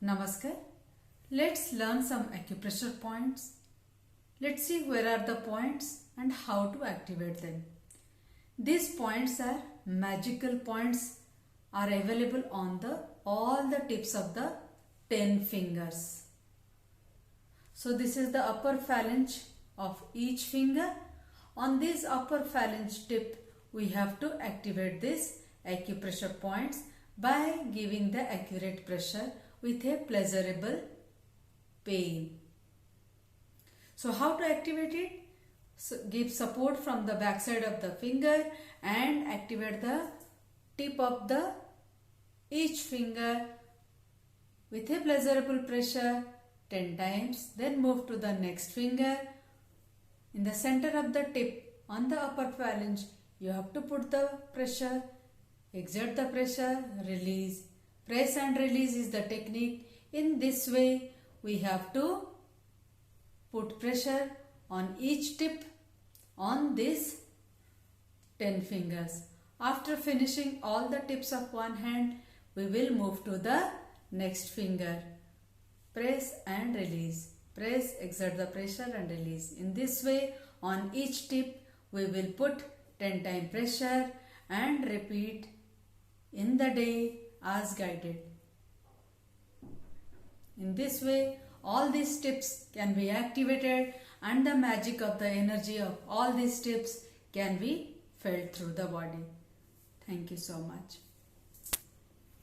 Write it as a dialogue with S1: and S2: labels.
S1: Namaskar. Let's learn some acupressure points. Let's see where are the points and how to activate them. These points are magical points are available on all the tips of the 10 fingers. So this is the upper phalange of each finger. On this upper phalange tip, we have to activate these acupressure points by giving the accurate pressure with a pleasurable pain. So how to activate it? So give support from the back side of the finger and activate the tip of the each finger with a pleasurable pressure 10 times. Then move to the next finger. In the center of the tip on the upper phalange, you have to put the pressure, exert the pressure, release. Press and release is the technique. In this way, we have to put pressure on each tip on these 10 fingers. After finishing all the tips of one hand, we will move to the next finger. Press and release. Press, exert the pressure and release. In this way, on each tip, we will put 10 times pressure and repeat in the day as guided. In this way, all these tips can be activated and the magic of the energy of all these tips can be felt through the body. Thank you so much.